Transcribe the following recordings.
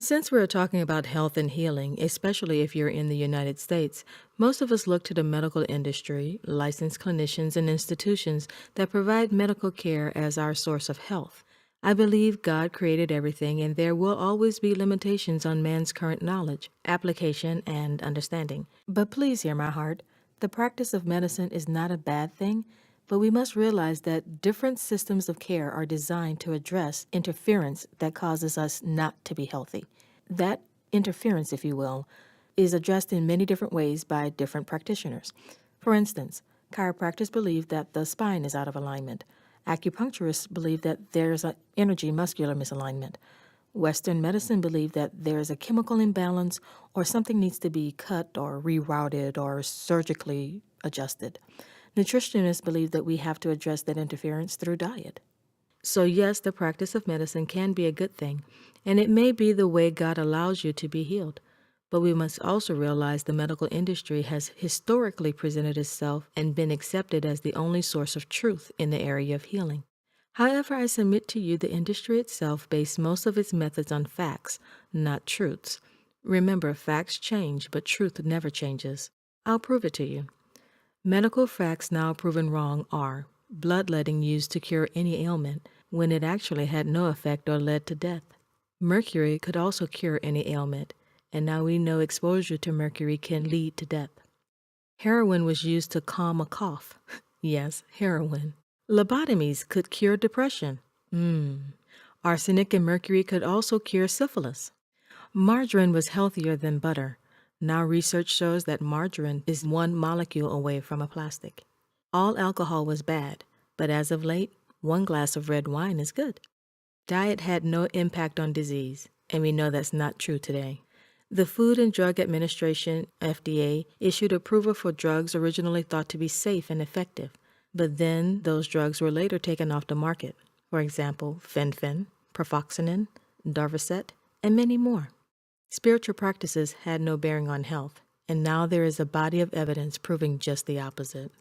Since we're talking about health and healing, especially if you're in the United States, most of us look to the medical industry, licensed clinicians, and institutions that provide medical care as our source of health. I believe God created everything, and there will always be limitations on man's current knowledge, application, and understanding. But please hear my heart. The practice of medicine is not a bad thing, but we must realize that different systems of care are designed to address interference that causes us not to be healthy. That interference, if you will, is addressed in many different ways by different practitioners. For instance, chiropractors believe that the spine is out of alignment. Acupuncturists believe that there's an energy muscular misalignment. Western medicine believe that there's a chemical imbalance or something needs to be cut or rerouted or surgically adjusted. Nutritionists believe that we have to address that interference through diet. So, yes, the practice of medicine can be a good thing, and it may be the way God allows you to be healed. But we must also realize the medical industry has historically presented itself and been accepted as the only source of truth in the area of healing. However, I submit to you the industry itself based most of its methods on facts, not truths. Remember, facts change, but truth never changes. I'll prove it to you. Medical facts now proven wrong are bloodletting used to cure any ailment when it actually had no effect or led to death. Mercury could also cure any ailment, and now we know exposure to mercury can lead to death. Heroin was used to calm a cough. Yes, heroin. Lobotomies could cure depression. Arsenic and mercury could also cure syphilis. Margarine was healthier than butter. Now research shows that margarine is one molecule away from a plastic. All alcohol was bad, but as of late, one glass of red wine is good. Diet had no impact on disease, and we know that's not true today. The Food and Drug Administration, FDA, issued approval for drugs originally thought to be safe and effective, but then those drugs were later taken off the market. For example, Fen-Phen, Perfoxinen, Darvocet, and many more. Spiritual practices had no bearing on health, and now there is a body of evidence proving just the opposite.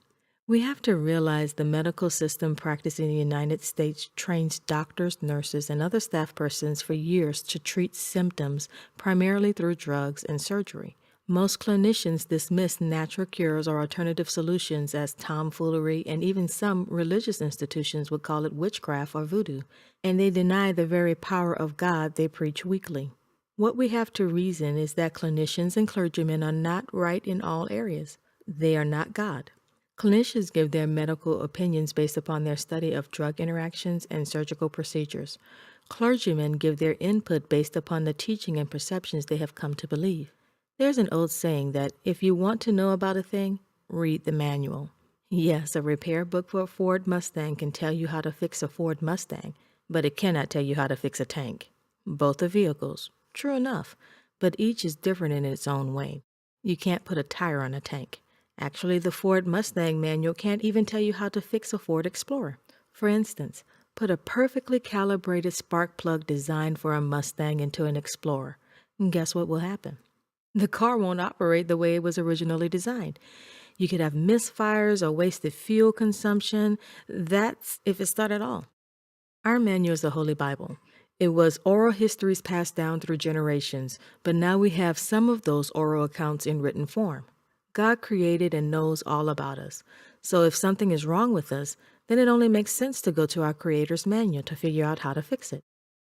We have to realize the medical system practiced in the United States trains doctors, nurses, and other staff persons for years to treat symptoms primarily through drugs and surgery. Most clinicians dismiss natural cures or alternative solutions as tomfoolery, and even some religious institutions would call it witchcraft or voodoo, and they deny the very power of God they preach weekly. What we have to reason is that clinicians and clergymen are not right in all areas. They are not God. Clinicians give their medical opinions based upon their study of drug interactions and surgical procedures. Clergymen give their input based upon the teaching and perceptions they have come to believe. There's an old saying that if you want to know about a thing, read the manual. Yes, a repair book for a Ford Mustang can tell you how to fix a Ford Mustang, but it cannot tell you how to fix a tank. Both are vehicles, true enough, but each is different in its own way. You can't put a tire on a tank. Actually, the Ford Mustang manual can't even tell you how to fix a Ford Explorer. For instance, put a perfectly calibrated spark plug designed for a Mustang into an Explorer, and guess what will happen? The car won't operate the way it was originally designed. You could have misfires or wasted fuel consumption. That's if it's not at all. Our manual is the Holy Bible. It was oral histories passed down through generations, but now we have some of those oral accounts in written form. God created and knows all about us. So if something is wrong with us, then it only makes sense to go to our Creator's manual to figure out how to fix it.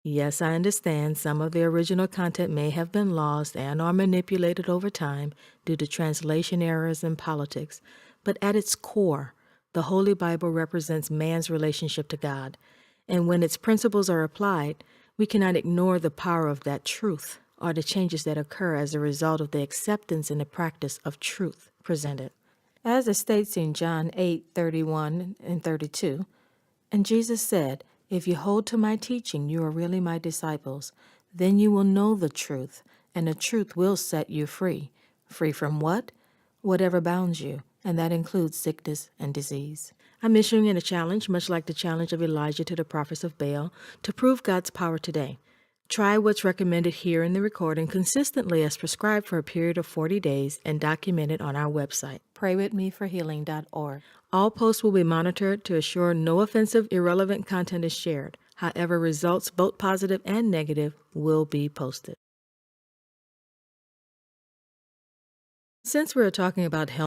Yes, I understand some of the original content may have been lost and or manipulated over time due to translation errors and politics, but at its core, the Holy Bible represents man's relationship to God, and when its principles are applied, we cannot ignore the power of that truth or the changes that occur as a result of the acceptance and the practice of truth presented. As it states in John 8:31 and 32, and Jesus said, "If you hold to my teaching, you are really my disciples. Then you will know the truth, and the truth will set you free. Free from what? Whatever bounds you, and that includes sickness and disease." I'm issuing in a challenge, much like the challenge of Elijah to the prophets of Baal, to prove God's power today. Try what's recommended here in the recording consistently as prescribed for a period of 40 days and document it on our website, praywithmeforhealing.org. All posts will be monitored to assure no offensive, irrelevant content is shared. However, results, both positive and negative, will be posted. Since we're talking about health,